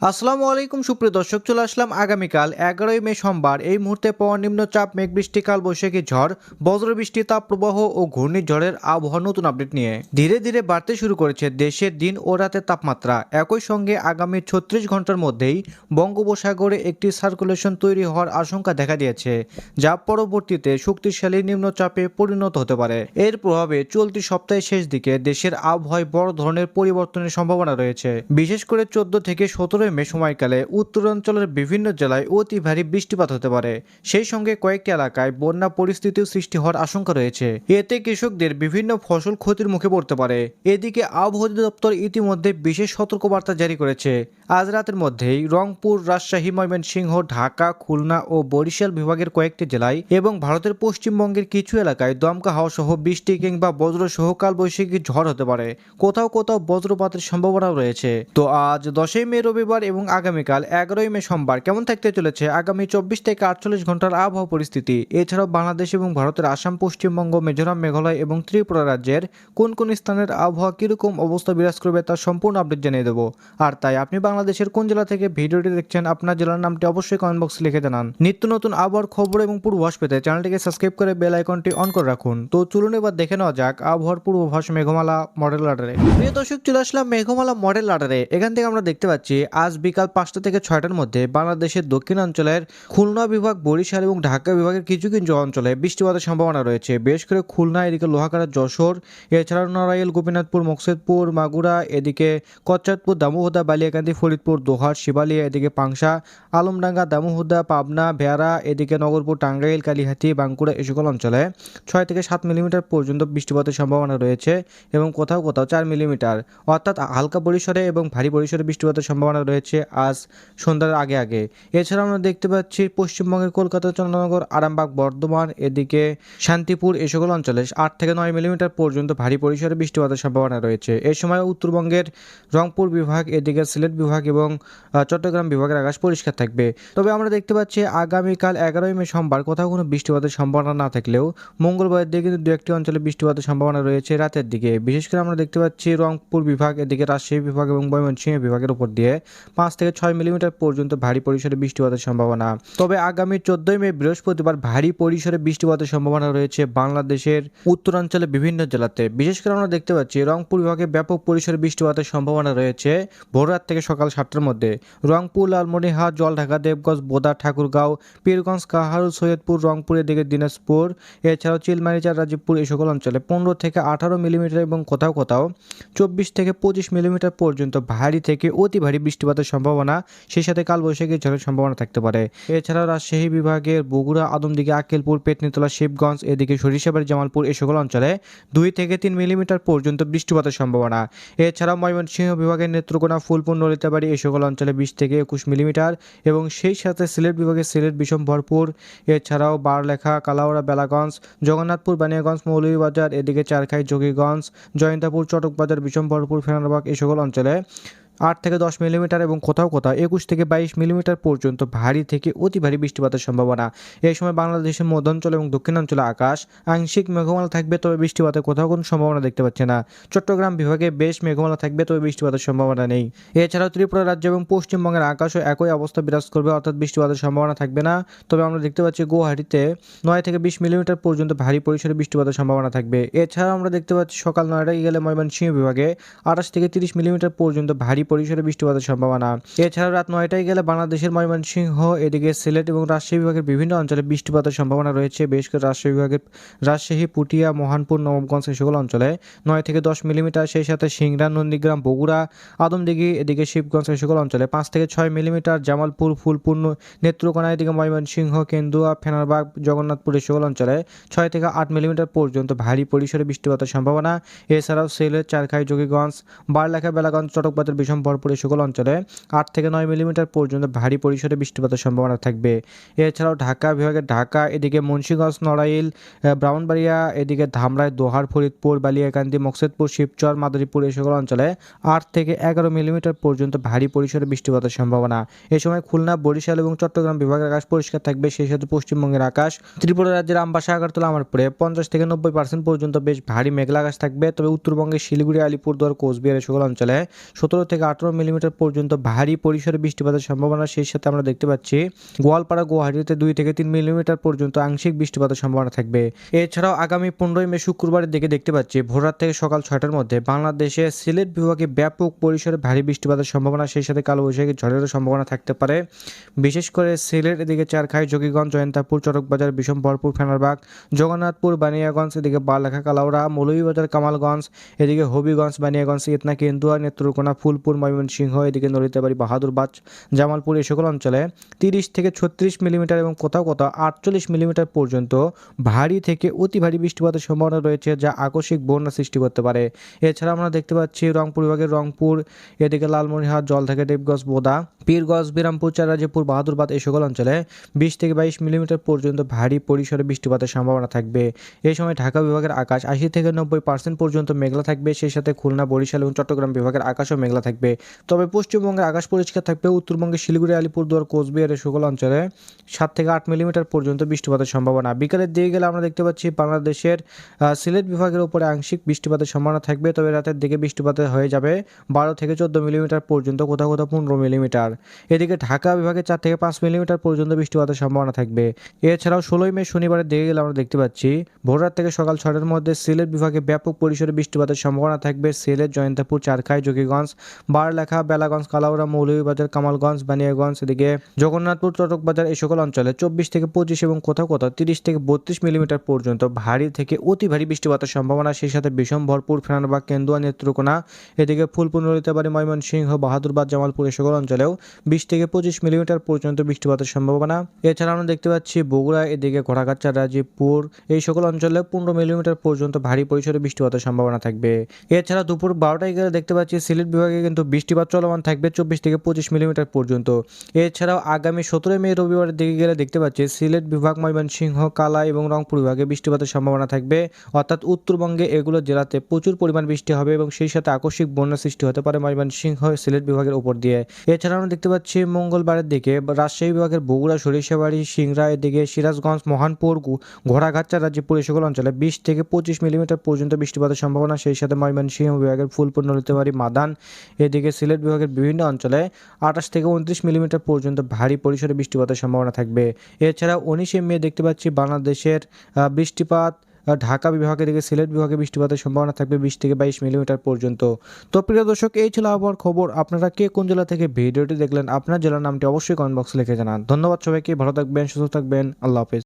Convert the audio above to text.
আসসালামু আলাইকুম সুপ্রিয় দর্শক, চলে আসলাম আগামীকাল 11ই মে সোমবার। এই মুহূর্তে পাওয়া নিম্নচাপ, মেঘবৃষ্টি, কালবৈশাখী ঝড়, বজ্রবৃষ্টি, তাপপ্রবাহ ও ঘূর্ণিঝড়ের আবহাওয়ার নতুন আপডেট নিয়ে ধীরে ধীরে বাড়তে শুরু করেছে দেশের দিন ও রাতের তাপমাত্রা। একই সঙ্গে আগামী 36 ঘন্টার মধ্যেই বঙ্গোপসাগরে একটি সার্কুলেশন তৈরি হওয়ার আশঙ্কা দেখা দিয়েছে, যা পরবর্তীতে শক্তিশালী নিম্নচাপে পরিণত হতে পারে। এর প্রভাবে চলতি সপ্তাহের শেষ দিকে দেশের আবহাওয়ায় বড় ধরনের পরিবর্তনের সম্ভাবনা রয়েছে। বিশেষ করে 14 থেকে 17 মে সময়কালে উত্তরাঞ্চলের বিভিন্ন জেলায় অতি ভারী বৃষ্টিপাত হতে পারে। সেই সঙ্গে কয়েকটি এলাকায় বন্যা পরিস্থিতিও সৃষ্টি হওয়ার আশঙ্কা রয়েছে। এতে কৃষকদের বিভিন্ন ফসল ক্ষতির মুখে পড়তে পারে। এদিকে আবহাওয়া অধিদপ্তর ইতিমধ্যে বিশেষ সতর্কবার্তা জারি করেছে। আজ রাতের মধ্যেই রংপুর, রাজশাহী, ময়মনসিংহ, ঢাকা, খুলনা ও বরিশাল বিভাগের কয়েকটি জেলায় এবং ভারতের পশ্চিমবঙ্গের কিছু এলাকায় দমকা হাওয়া সহ বৃষ্টি কিংবা বজ্রসহ কালবৈশাখী ঝড় হতে পারে। কোথাও কোথাও বজ্রপাতের সম্ভাবনাও রয়েছে। তো আজ 10ই মে রবিবার এবং আগামীকাল 11ই মে সোমবার কেমন থাকতে চলেছে আগামী 24 থেকে 48 ঘন্টার আবহাওয়া পরিস্থিতি, এছাড়াও বাংলাদেশ এবং ভারতের আসাম, পশ্চিমবঙ্গ, মিজোরাম, মেঘালয় এবং ত্রিপুরা রাজ্যের কোন কোন স্থানের আবহাওয়া কিরকম অবস্থা বিরাজ করবে তার সম্পূর্ণ আপডেট জানিয়ে দেবো। আর তাই আপনি বাংলাদেশের কোন জেলা থেকে ভিডিওটি দেখছেন, আপনার জেলার নামটি অবশ্যই কমেন্ট বক্সে লিখে জানান। নিত্য নতুন আবহাওয়ার খবর এবং পূর্বাভাস পেতে চ্যানেলটিকে সাবস্ক্রাইব করে বেল আইকনটি অন করে রাখুন। তো চলুন এবার দেখে নেওয়া যাক আবহাওয়ার পূর্বাভাস মেঘমালা মডেল রাডারে। প্রিয় দর্শক, চলে আসলাম মেঘমালা মডেল রাডারে। এখান থেকে আমরা দেখতে পাচ্ছি আজ বিকাল 5টা থেকে 6টার মধ্যে বাংলাদেশের দক্ষিণাঞ্চলের খুলনা বিভাগ, বরিশাল এবং ঢাকা বিভাগের কিছু কিছু অঞ্চলে বৃষ্টিপাতের সম্ভাবনা রয়েছে। বিশেষ করে খুলনা, এদিকে লোহাগাড়া, যশোর, এছাড়াও নড়াইল, গোপীনাথপুর, মকসেদপুর, মাগুরা, এদিকে কচ্চাদপুর, দামোহদা, বালিয়াকান্দি, ফরিদপুর, দোহার, শিবালিয়া, এদিকে পাংশা, আলমডাঙ্গা, দামোহদা, পাবনা, বেয়ারা, এদিকে নগরপুর, টাঙ্গাইল, কালিহাতী, বাঁকুড়া এই সকল অঞ্চলে 6 থেকে 7 মিলিমিটার পর্যন্ত বৃষ্টিপাতের সম্ভাবনা রয়েছে এবং কোথাও কোথাও 4 মিলিমিটার, অর্থাৎ হালকা পরিসরে এবং ভারী পরিসরে বৃষ্টিপাতের সম্ভাবনা রয়েছে আজ সন্ধ্যার আগে আগে। এছাড়া আমরা দেখতে পাচ্ছি পশ্চিমবঙ্গের কলকাতা, চন্দ্রনগর, আরামবাগ, বর্ধমান, এদিকে শান্তিপুর এই সকল অঞ্চলে 8 থেকে 9 মিলিমিটার পর্যন্ত ভারী পরিসরে বৃষ্টিপাতের সম্ভাবনা রয়েছে। এই সময় উত্তরবঙ্গের রংপুর বিভাগ, এদিকে সিলেট বিভাগ এবং চট্টগ্রাম বিভাগের আকাশ পরিষ্কার থাকবে। তবে আমরা দেখতে পাচ্ছি আগামীকাল 11ই মে সোমবার কোথাও কোনো বৃষ্টিপাতের সম্ভাবনা না থাকলেও মঙ্গলবারের দিকে কিন্তু দু একটি অঞ্চলে বৃষ্টিপাতের সম্ভাবনা রয়েছে রাতের দিকে। বিশেষ করে আমরা দেখতে পাচ্ছি রংপুর বিভাগ, এদিকে রাজশাহী বিভাগ এবং ময়মনসিংহ বিভাগের উপর দিয়ে 5 থেকে 6 মিলিমিটার পর্যন্ত ভারী পরিসরে বৃষ্টিপাতের সম্ভাবনা। তবে আগামী 14ই মে বৃহস্পতিবার ভারী পরিসরে বৃষ্টিপাতের সম্ভাবনা রয়েছে বাংলাদেশের উত্তরাঞ্চলে বিভিন্ন জেলাতে। বিশেষ করে আমরা দেখতে পাচ্ছি রংপুর বিভাগে ব্যাপক পরিসরে বৃষ্টিপাতের সম্ভাবনা রয়েছে ভোররাত থেকে সকাল 7টার মধ্যে। রংপুর, লালমনিরহাট, জলঢাকা, দেবগঞ্জ, বোদা, ঠাকুরগাঁও, পীরগঞ্জ, কাহারোল, সৈয়দপুর, রংপুরের দিকে দিনাজপুর, এছাড়াও চিলমারিচার, রাজীবপুর এই সকল অঞ্চলে 15 থেকে 18 মিলিমিটার এবং কোথাও কোথাও 24 থেকে 25 মিলিমিটার পর্যন্ত ভারী থেকে অতি ভারী বৃষ্টিপাতের সম্ভাবনা, সেই সাথে কালবৈশাখী ঝড়ের সম্ভাবনা থাকতে পারে। এছাড়াও রাজশাহী বিভাগের বগুড়া, আদমদিঘি, আক্কেলপুর, পেতনীতলা, শিবগঞ্জ, এদিকে সরিষাবাড়ি, জামালপুর এই সকল অঞ্চলে 2 থেকে 3 মিলিমিটার পর্যন্ত বৃষ্টিপাতের সম্ভাবনা। এছাড়াও ময়মনসিংহ বিভাগের নেত্রকোনা, ফুলপুর, ললিতাবাড়ি এই সকল অঞ্চলে 20 থেকে 21 মিলিমিটার এবং সেই সাথে সিলেট বিভাগের সিলেট, বিষমভরপুর, এছাড়াও বারলেখা, কালাউড়া, বেলাগঞ্জ, জগন্নাথপুর, বানিয়াগঞ্জ, মৌলভীবাজার, এদিকে চারখাই, যোগীগঞ্জ, জয়ন্তাপুর, চটকবাজার, বিষমভরপুর, ফেনারবাগ এই সকল অঞ্চলে 8 থেকে 10 মিলিমিটার এবং কোথাও কোথাও 21 থেকে 22 মিলিমিটার পর্যন্ত ভারী থেকে অতি ভারী বৃষ্টিপাতের সম্ভাবনা। এই সময় বাংলাদেশের মধ্যাঞ্চল এবং দক্ষিণাঞ্চলে আকাশ আংশিক মেঘমালা থাকবে, তবে বৃষ্টিপাতের কোথাও কোনো সম্ভাবনা দেখতে পাচ্ছে না। চট্টগ্রাম বিভাগে বেশ মেঘমালা থাকবে, তবে বৃষ্টিপাতের সম্ভাবনা নেই। এছাড়াও ত্রিপুরা রাজ্য এবং পশ্চিমবঙ্গের আকাশও একই অবস্থা বিরাজ করবে, অর্থাৎ বৃষ্টিপাতের সম্ভাবনা থাকবে না। তবে আমরা দেখতে পাচ্ছি গুয়াহাটিতে 9 থেকে 20 মিলিমিটার পর্যন্ত ভারী পরিসরে বৃষ্টিপাতের সম্ভাবনা থাকবে। এছাড়াও আমরা দেখতে পাচ্ছি সকাল 9টায় গেলে ময়মনসিংহ বিভাগে 28 থেকে 30 মিলিমিটার পর্যন্ত ভারী পরিসরে বৃষ্টিপাতের সম্ভাবনা। এছাড়াও রাত 9টায় গেলে বাংলাদেশের ময়মনসিংহ, এদিকে সিলেট এবং রাজশাহী বিভাগের বিভিন্ন অঞ্চলে বৃষ্টিপাতের সম্ভাবনা রয়েছে। বিশেষ করে রাজশাহী, পুঠিয়া, মহানপুর, নবাবগঞ্জ এই সকল অঞ্চলে 9 থেকে 10 মিলিমিটার, সেই সাথে সিংড়া, নন্দীগ্রাম, বগুড়া, আদমদিঘি, এদিকে শিবগঞ্জ এই সকল অঞ্চলে 5 থেকে 6 মিলিমিটার, জামালপুর, ফুলপুর, নেত্রকোনা, এদিকে ময়মনসিংহ, কেন্দুয়া, ফেনারবাগ, জগন্নাথপুর এই সকল অঞ্চলে 6 থেকে 8 মিলিমিটার পর্যন্ত ভারী পরিসরে বৃষ্টিপাতের সম্ভাবনা। এছাড়াও সিলেট, চারখাই, যোগীগঞ্জ, বারলেখা, বেলাগঞ্জ, চটকবাজার, বিষমভরপুর এই সকল অঞ্চলে 8 থেকে 9 মিলিমিটার পর্যন্ত ভারী পরিসরে বৃষ্টিপাতের সম্ভাবনা থাকবে। এছাড়াও ঢাকা বিভাগের ঢাকা, এদিকে মুন্সিগঞ্জ, নড়াইল, ব্রাহ্মণবাড়িয়া, এদিকে ধামরাই, দোহার, ফরিদপুর, বালিয়াকান্দি, মকসেদপুর, শিবচর, মাদারীপুর এই সকল অঞ্চলে 8 থেকে 11 মিলিমিটার পর্যন্ত ভারী পরিসরে বৃষ্টিপাতের সম্ভাবনা। এই সময় খুলনা, বরিশাল এবং চট্টগ্রাম বিভাগের আকাশ পরিষ্কার থাকবে, সেই সাথে পশ্চিমবঙ্গের আকাশ ত্রিপুরা রাজ্যের আমবাসা, আগরতলা, আমারপুরে 50 থেকে 90% পর্যন্ত বেশ ভারী মেঘলা আকাশ থাকবে। তবে উত্তরবঙ্গের শিলিগুড়ি, আলিপুরদুয়ার, কোচবিহার এই সকল অঞ্চলে 17 থেকে থেকে 18 মিলিমিটার পর্যন্ত ভারী পরিসরে বৃষ্টিপাতের সম্ভাবনা। সেই সাথে আমরা দেখতে পাচ্ছি গোয়ালপাড়া গুয়াহাটিতে 2 থেকে 3 মিলিমিটার পর্যন্ত আংশিক বৃষ্টিপাতের সম্ভাবনা থাকবে। এছাড়াও আগামী 15 মে শুক্রবারের দিকে দেখতে পাচ্ছি ভোররাত থেকে সকাল 6টার মধ্যে বাংলাদেশে সিলেট বিভাগে ব্যাপক পরিসরে ভারী বৃষ্টিপাতের সম্ভাবনা। সেই সাথে কালবৈশাখী ঝড়েরও সম্ভাবনা থাকতে পারে। বিশেষ করে সিলেট এদিকে চারখাই, যোগীগঞ্জ, জয়ন্তাপুর, চরকবাজার, বিশম্বরপুর, ফেনারবাগ, জগন্নাথপুর, বানিয়াগঞ্জ, এদিকে বারলেখা, কালাউড়া, মৌলভীবাজার, কামালগঞ্জ, এদিকে হবিগঞ্জ, বানিয়াগঞ্জ, ইতনা, কেন্দুয়া, নেত্রকোনা, ফুলপুর, ময়মনসিংহ, এদিকে নলিতাবাড়ি, বাহাদুরবাজ, জামালপুর এই সকল অঞ্চলে 30 থেকে 36 মিলিমিটার এবং কোথাও কোথাও 48 মিলিমিটার পর্যন্ত ভারী থেকে অতি ভারী বৃষ্টিপাতের সম্ভাবনা রয়েছে, যা আকস্মিক বন্যা সৃষ্টি করতে পারে। এছাড়া আমরা দেখতে পাচ্ছি রংপুর বিভাগের রংপুর, এদিকে লালমনিরহাট, জলঢাকা, দেবগঞ্জ, বোদা, পীরগঞ্জ, বিরামপুর, চারাজিপুর, বাহাদুরবাদ এই সকল অঞ্চলে 20 থেকে 22 মিলিমিটার পর্যন্ত ভারী পরিসরে বৃষ্টিপাতের সম্ভাবনা থাকবে। এই সময় ঢাকা বিভাগের আকাশ 80 থেকে 90% পর্যন্ত মেঘলা থাকবে। সেই সাথে খুলনা, বরিশাল এবং চট্টগ্রাম বিভাগের আকাশও মেঘলা থাকবে। তবে পশ্চিমবঙ্গের আকাশ পরিষ্কার থাকবে। উত্তরবঙ্গের শিলিগুড়ি, আলিপুরদুয়ার, কোচবিহার এই সকল অঞ্চলে 7 থেকে 8 মিলিমিটার পর্যন্ত বৃষ্টিপাতের সম্ভাবনা। বিকালের দিকে গেলে আমরা দেখতে পাচ্ছি বাংলাদেশের সিলেট বিভাগের উপরে আংশিক বৃষ্টিপাতের সম্ভাবনা থাকবে। তবে রাতের দিকে বৃষ্টিপাত হয়ে যাবে 12 থেকে 14 মিলিমিটার পর্যন্ত, কোথাও কোথাও 15 মিলিমিটার। এদিকে ঢাকা বিভাগে 4 থেকে 5 মিলিমিটার পর্যন্ত বৃষ্টিপাতের সম্ভাবনা থাকবে। এছাড়াও 16 মে শনিবারের দিকে গেলে আমরা দেখতে পাচ্ছি ভোররাত থেকে সকাল 6টার মধ্যে সিলেট বিভাগে ব্যাপক পরিসরে বৃষ্টিপাতের সম্ভাবনা থাকবে। সিলেট, জয়ন্তাপুর, চারখাই, যোগীগঞ্জ, বারলেখা, বেলাগঞ্জ, কালাউড়া, মৌলভীবাজার, কামালগঞ্জ, বানিয়াগঞ্জ, এদিকে জগন্নাথপুর, চটকবাজার এই সকল অঞ্চলে 24 থেকে 25 এবং কোথাও কোথাও 30 থেকে 32 মিলিমিটার পর্যন্ত ভারী থেকে অতি ভারী বৃষ্টিপাতের সম্ভাবনা। সেই সাথে বিশম্বরপুর, ফেনারবাগ, কেন্দুয়া, নেত্রকোনা, এদিকে ফুলপুর, নলিতাবাড়ি, ময়মনসিংহ, বাহাদুরবাদ, জামালপুর এই সকল অঞ্চলেও 20 থেকে 25 মিলিমিটার পর্যন্ত বৃষ্টিপাতের সম্ভাবনা। এছাড়া আমরা দেখতে পাচ্ছি বগুড়া, এদিকে ঘোড়াঘাট, রাজীবপুর এই সকল অঞ্চলে 15 মিলিমিটার পর্যন্ত ভারী পরিসরে বৃষ্টিপাতের সম্ভাবনা থাকবে। এছাড়া দুপুর 12টায় গেলে দেখতে পাচ্ছি সিলেট বিভাগে কিন্তু বৃষ্টিপাত চলমান থাকবে 24 থেকে 25 মিলিমিটার পর্যন্ত। এছাড়াও আগামী 17 মে রবিবারের দিকে গেলে দেখতে পাচ্ছি সিলেট বিভাগ, ময়মনসিংহ, কালা এবং রংপুর বিভাগে বৃষ্টিপাতের সম্ভাবনা থাকবে। অর্থাৎ উত্তরবঙ্গে এগুলো জেলাতে প্রচুর পরিমাণ বৃষ্টি হবে এবং সেই সাথে আকস্মিক বন্যা সৃষ্টি হতে পারে ময়মনসিংহ, সিলেট বিভাগের উপর দিয়ে। এছাড়া আমরা দেখতে পাচ্ছি মঙ্গলবারের দিকে রাজশাহী বিভাগের বগুড়া, সরিষাবাড়ি, সিংড়া, এদিকে সিরাজগঞ্জ, মহানপুর, ঘোড়াঘাট, রাজীবপুর এই সকল অঞ্চলে 20 থেকে 25 মিলিমিটার পর্যন্ত বৃষ্টিপাতের সম্ভাবনা। সেই সাথে ময়মনসিংহ বিভাগের ফুলপুর, নলিতাবাড়ি, মাদান, এদিকে সিলেট বিভাগের বিভিন্ন অঞ্চলে 28 থেকে 29 মিলিমিটার পর্যন্ত ভারী পরিসরে বৃষ্টিপাতের সম্ভাবনা থাকবে। এছাড়া 19 মে দেখতে পাচ্ছি বাংলাদেশের বৃষ্টিপাত ঢাকা বিভাগের দিকে সিলেট বিভাগে বৃষ্টিপাতের সম্ভাবনা থাকবে 20 থেকে 22 মিলিমিটার পর্যন্ত। তো প্রিয় দর্শক, এই ছিল আবহাওয়ার খবর। আপনারা কে কোন জেলা থেকে ভিডিওটি দেখলেন, আপনার জেলার নামটি অবশ্যই কমেন্ট বক্সে লিখে জানান। ধন্যবাদ সবাইকে, ভালো থাকবেন, সুস্থ থাকবেন, আল্লাহ হাফেজ।